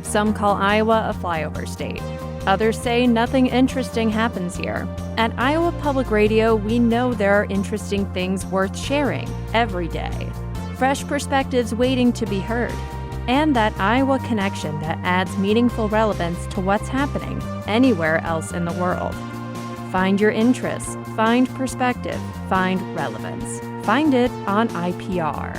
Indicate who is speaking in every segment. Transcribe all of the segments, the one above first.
Speaker 1: Some call Iowa a flyover state. Others say nothing interesting happens here. At Iowa Public Radio, we know there are interesting things worth sharing every day. Fresh perspectives waiting to be heard. And that Iowa connection that adds meaningful relevance to what's happening anywhere else in the world. Find your interests, find perspective, find relevance. Find it on IPR.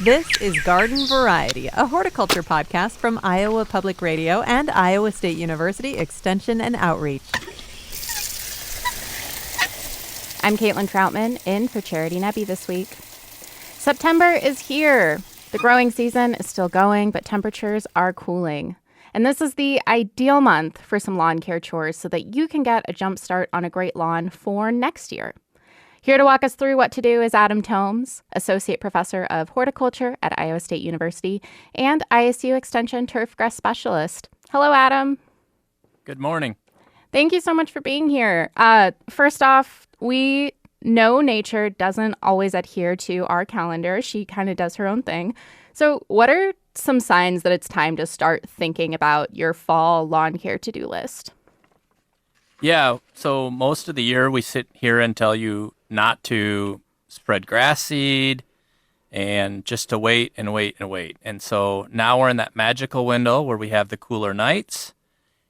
Speaker 2: This is Garden Variety, a horticulture podcast from Iowa Public Radio and Iowa State University Extension and Outreach.
Speaker 3: I'm Caitlin Troutman, in for Charity Nebby this week. September is here. The growing season is still going, but temperatures are cooling. And this is the ideal month for some lawn care chores so that you can get a jump start on a great lawn for next year. Here to walk us through what to do is Adam Tomes, Associate Professor of Horticulture at Iowa State University and ISU Extension Turfgrass Specialist. Hello, Adam.
Speaker 4: Good morning.
Speaker 3: Thank you so much for being here. First off, we know nature doesn't always adhere to our calendar. She kind of does her own thing. So what are some signs that it's time to start thinking about your fall lawn care to-do list?
Speaker 4: Yeah, so most of the year we sit here and tell you not to spread grass seed and just to wait and wait and wait. And so now we're in that magical window where we have the cooler nights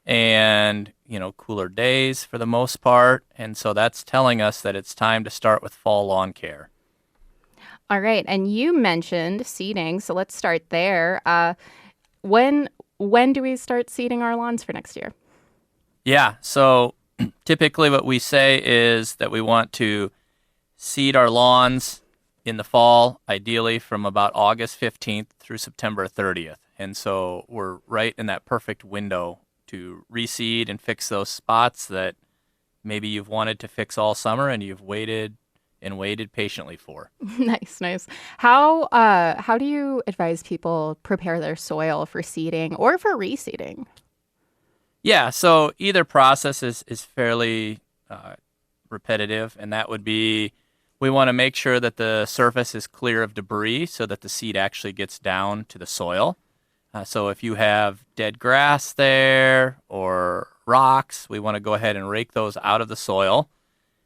Speaker 4: and, cooler days for the most part. And so that's telling us that it's time to start with fall lawn care.
Speaker 3: All right. And you mentioned seeding, so let's start there. When do we start seeding our lawns for next year?
Speaker 4: Yeah, so typically what we say is that we want to seed our lawns in the fall, ideally from about August 15th through September 30th. And so we're right in that perfect window to reseed and fix those spots that maybe you've wanted to fix all summer and you've waited and waited patiently for.
Speaker 3: Nice. How do you advise people prepare their soil for seeding or for reseeding?
Speaker 4: Yeah, so either process is fairly repetitive, and that would be we want to make sure that the surface is clear of debris so that the seed actually gets down to the soil. So if you have dead grass there or rocks, we want to go ahead and rake those out of the soil.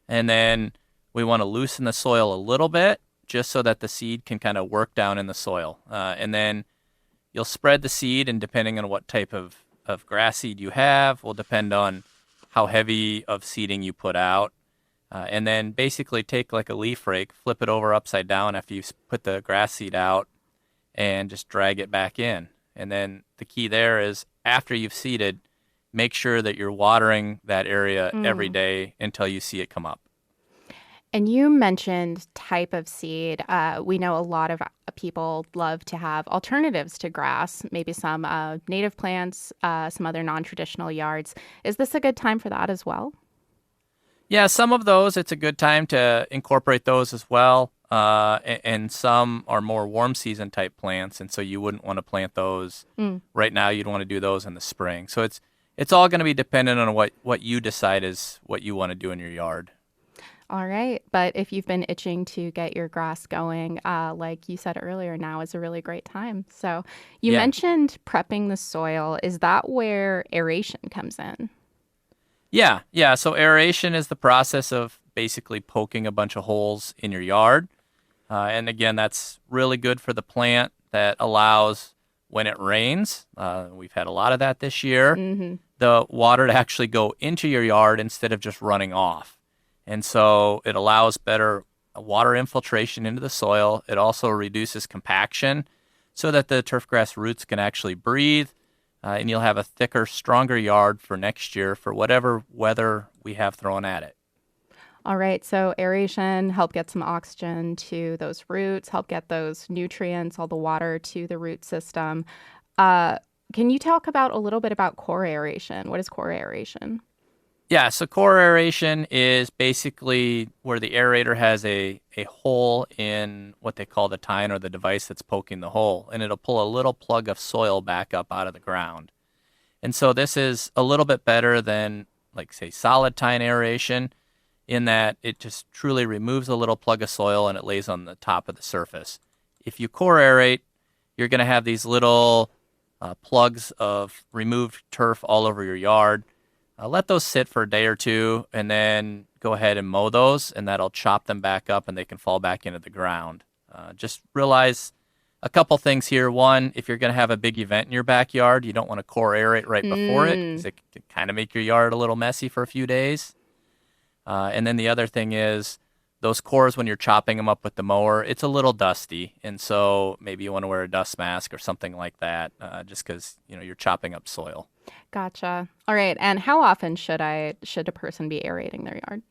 Speaker 4: And then we want to loosen the soil a little bit just so that the seed can kind of work down in the soil. And then you'll spread the seed, and depending on what type of grass seed you have will depend on how heavy of seeding you put out. And then basically take like a leaf rake, flip it over upside down after you've put the grass seed out, and just drag it back in. And then the key there is after you've seeded, make sure that you're watering that area every day until you see it come up.
Speaker 3: And you mentioned type of seed. We know a lot of people love to have alternatives to grass, maybe some native plants, some other non-traditional yards. Is this a good time for that as well?
Speaker 4: Yeah, some of those, it's a good time to incorporate those as well. And some are more warm season type plants, and so you wouldn't want to plant those right now. You'd want to do those in the spring. So it's all going to be dependent on what you decide is what you want to do in your yard.
Speaker 3: All right. But if you've been itching to get your grass going, like you said earlier, now is a really great time. So you mentioned prepping the soil. Is that where aeration comes in?
Speaker 4: Yeah. So aeration is the process of basically poking a bunch of holes in your yard. And again, that's really good for the plant. That allows, when it rains, we've had a lot of that this year, the water to actually go into your yard instead of just running off. And so it allows better water infiltration into the soil. It also reduces compaction so that the turfgrass roots can actually breathe, and you'll have a thicker, stronger yard for next year for whatever weather we have thrown at it.
Speaker 3: All right, so aeration, help get some oxygen to those roots, help get those nutrients, all the water to the root system. Can you talk about a little bit about core aeration? What is core aeration?
Speaker 4: Yeah, so core aeration is basically where the aerator has a hole in what they call the tine or the device that's poking the hole, and it'll pull a little plug of soil back up out of the ground. And so this is a little bit better than, like, say, solid tine aeration. in that it just truly removes a little plug of soil and it lays on the top of the surface. If you core aerate, you're going to have these little plugs of removed turf all over your yard. Let those sit for a day or two and then go ahead and mow those, and that'll chop them back up and they can fall back into the ground. Just realize a couple things here. One, if you're going to have a big event in your backyard, you don't want to core aerate right before it because it can kind of make your yard a little messy for a few days. And then the other thing is those cores, when you're chopping them up with the mower, it's a little dusty. And so maybe you want to wear a dust mask or something like that just because, you're chopping up soil.
Speaker 3: Gotcha. All right. And how often should a person be aerating their yard?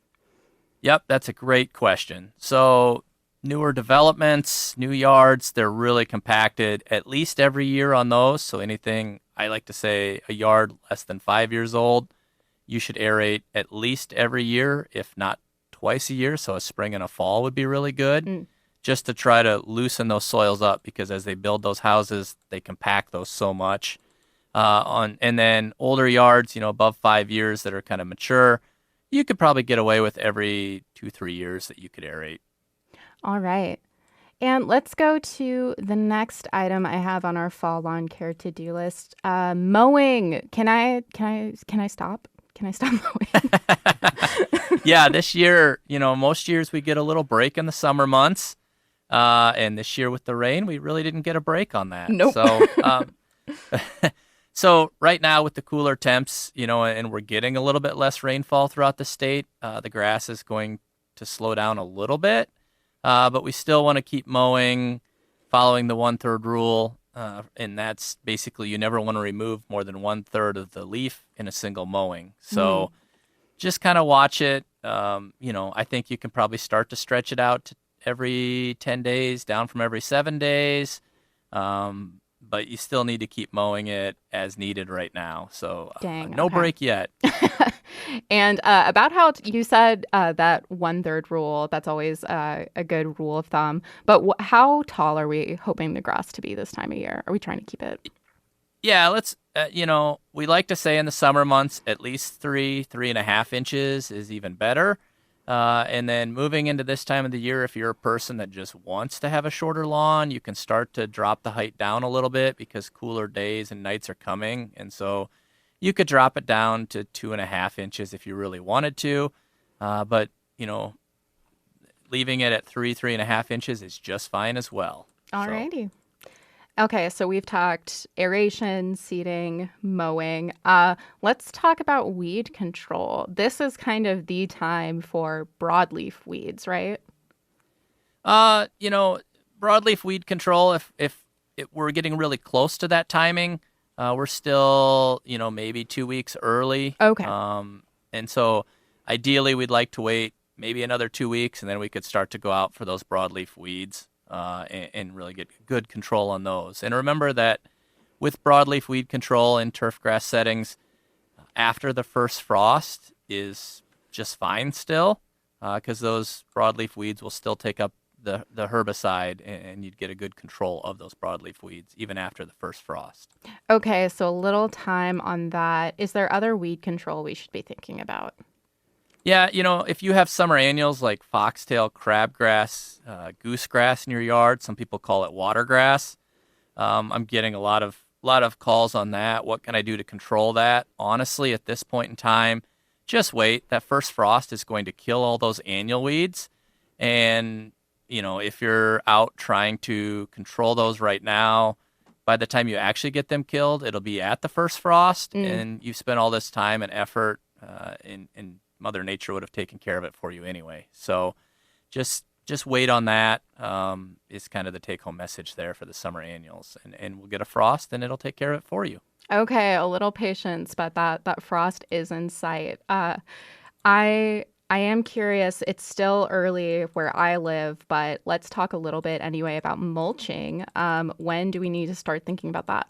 Speaker 4: Yep, that's a great question. So newer developments, new yards, they're really compacted at least every year on those. So anything, I like to say a yard less than 5 years old, you should aerate at least every year, if not twice a year. So a spring and a fall would be really good just to try to loosen those soils up, because as they build those houses, they compact those so much. And then older yards, above 5 years that are kind of mature, you could probably get away with every 2-3 years that you could aerate.
Speaker 3: All right. And let's go to the next item I have on our fall lawn care to-do list. Mowing. Can I stop? Can I stop mowing?
Speaker 4: Yeah, this year, most years we get a little break in the summer months. And this year with the rain, we really didn't get a break on that.
Speaker 3: Nope.
Speaker 4: So, so right now with the cooler temps, and we're getting a little bit less rainfall throughout the state, the grass is going to slow down a little bit. But we still want to keep mowing, following the 1/3 rule. And that's basically you never want to remove more than 1/3 of the leaf in a single mowing. So just kind of watch it. I think you can probably start to stretch it out to every 10 days, down from every 7 days. But you still need to keep mowing it as needed right now. So no break yet.
Speaker 3: And about how you said that 1/3 rule, that's always a good rule of thumb. But how tall are we hoping the grass to be this time of year? Are we trying to keep it?
Speaker 4: Yeah, let's, we like to say in the summer months, at least 3.5 inches is even better. And then moving into this time of the year, if you're a person that just wants to have a shorter lawn, you can start to drop the height down a little bit because cooler days and nights are coming. And so you could drop it down to 2.5 inches if you really wanted to. But, leaving it at 3.5 inches is just fine as well.
Speaker 3: Alrighty. Okay, so we've talked aeration, seeding, mowing. Let's talk about weed control. This is kind of the time for broadleaf weeds, right?
Speaker 4: Broadleaf weed control, if we're getting really close to that timing, we're still, maybe 2 weeks early.
Speaker 3: Okay.
Speaker 4: And so ideally we'd like to wait maybe another 2 weeks, and then we could start to go out for those broadleaf weeds. And really get good control on those. And remember that with broadleaf weed control in turf grass settings, after the first frost is just fine still, because those broadleaf weeds will still take up the herbicide, and you'd get a good control of those broadleaf weeds even after the first frost.
Speaker 3: Okay, so a little time on that. Is there other weed control we should be thinking about?
Speaker 4: Yeah, if you have summer annuals like foxtail, crabgrass, goosegrass in your yard, some people call it watergrass. I'm getting a lot of calls on that. What can I do to control that? Honestly, at this point in time, just wait. That first frost is going to kill all those annual weeds. And, if you're out trying to control those right now, by the time you actually get them killed, it'll be at the first frost. And you've spent all this time and effort in Mother Nature would have taken care of it for you anyway. So just wait on that is kind of the take-home message there for the summer annuals. And we'll get a frost, and it'll take care of it for you.
Speaker 3: Okay, a little patience, but that frost is in sight. I am curious. It's still early where I live, but let's talk a little bit anyway about mulching. When do we need to start thinking about that?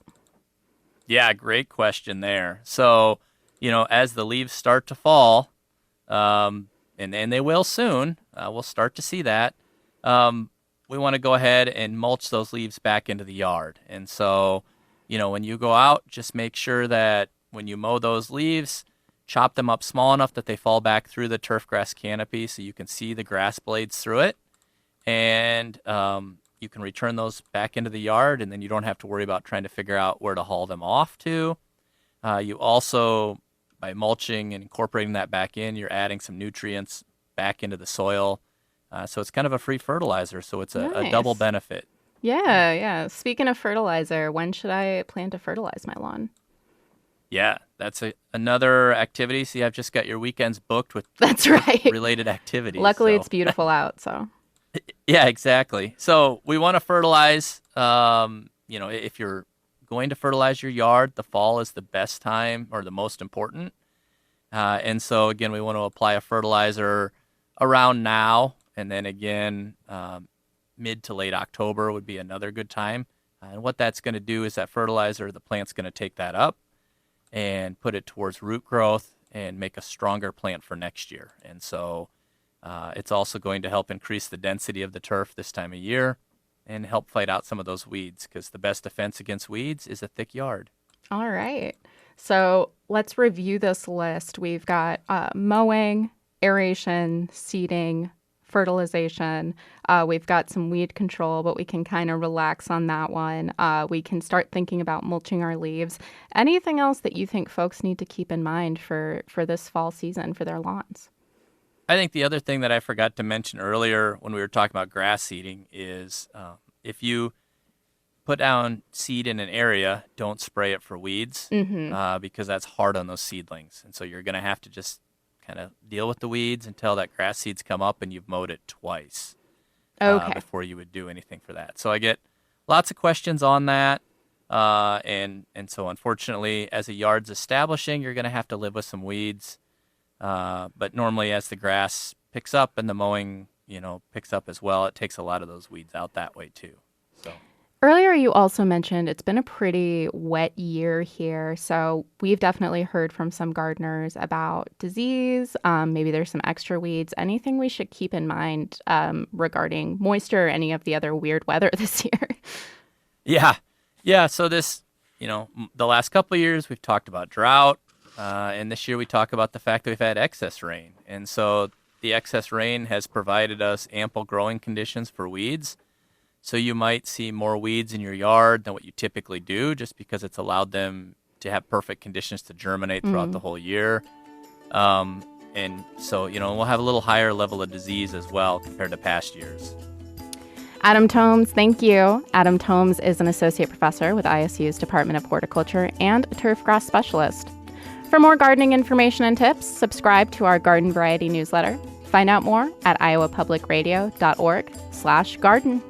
Speaker 4: Yeah, great question there. So, as the leaves start to fall, and they will soon. We'll start to see that. We want to go ahead and mulch those leaves back into the yard. And so, when you go out, just make sure that when you mow those leaves, chop them up small enough that they fall back through the turf grass canopy so you can see the grass blades through it. And you can return those back into the yard, and then you don't have to worry about trying to figure out where to haul them off to. You also, by mulching and incorporating that back in, you're adding some nutrients back into the soil. So it's kind of a free fertilizer, so it's a double benefit.
Speaker 3: Yeah. Speaking of fertilizer, when should I plan to fertilize my lawn?
Speaker 4: Yeah, that's another activity. See, I've just got your weekends booked with
Speaker 3: That's right.
Speaker 4: related activities.
Speaker 3: Luckily,
Speaker 4: so.
Speaker 3: it's beautiful out, so.
Speaker 4: Yeah, exactly. So we want to fertilize, if you're going to fertilize your yard, the fall is the best time or the most important. And so, again, we want to apply a fertilizer around now. And then again, mid to late October would be another good time. And what that's going to do is that fertilizer, the plant's going to take that up and put it towards root growth and make a stronger plant for next year. And so it's also going to help increase the density of the turf this time of year and help fight out some of those weeds, because the best defense against weeds is a thick yard.
Speaker 3: All right. So let's review this list. We've got mowing, aeration, seeding, fertilization. We've got some weed control, but we can kind of relax on that one. We can start thinking about mulching our leaves. Anything else that you think folks need to keep in mind for this fall season for their lawns?
Speaker 4: I think the other thing that I forgot to mention earlier when we were talking about grass seeding is if you put down seed in an area, don't spray it for weeds because that's hard on those seedlings. And so you're going to have to just kind of deal with the weeds until that grass seeds come up and you've mowed it twice before you would do anything for that. So I get lots of questions on that. And so unfortunately, as a yard's establishing, you're going to have to live with some weeds. But normally as the grass picks up and the mowing, picks up as well, it takes a lot of those weeds out that way too. So
Speaker 3: earlier you also mentioned it's been a pretty wet year here. So we've definitely heard from some gardeners about disease. Maybe there's some extra weeds. Anything we should keep in mind regarding moisture or any of the other weird weather this year? Yeah. So this, the last couple of years we've talked about drought. And this year we talk about the fact that we've had excess rain. And so the excess rain has provided us ample growing conditions for weeds. So you might see more weeds in your yard than what you typically do just because it's allowed them to have perfect conditions to germinate throughout the whole year. And so, we'll have a little higher level of disease as well compared to past years. Adam Tomes, thank you. Adam Tomes is an associate professor with ISU's Department of Horticulture and a turf grass specialist. For more gardening information and tips, subscribe to our Garden Variety newsletter. Find out more at iowapublicradio.org/garden.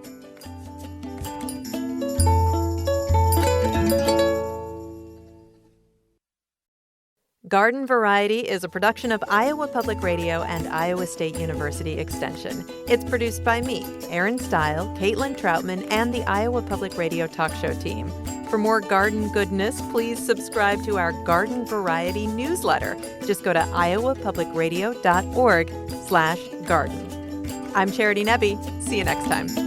Speaker 2: Garden Variety is a production of Iowa Public Radio and Iowa State University Extension. It's produced by me, Erin Stile, Caitlin Troutman, and the Iowa Public Radio talk show team. For more garden goodness, please subscribe to our Garden Variety newsletter. Just go to iowapublicradio.org/garden. I'm Charity Nebbe. See you next time.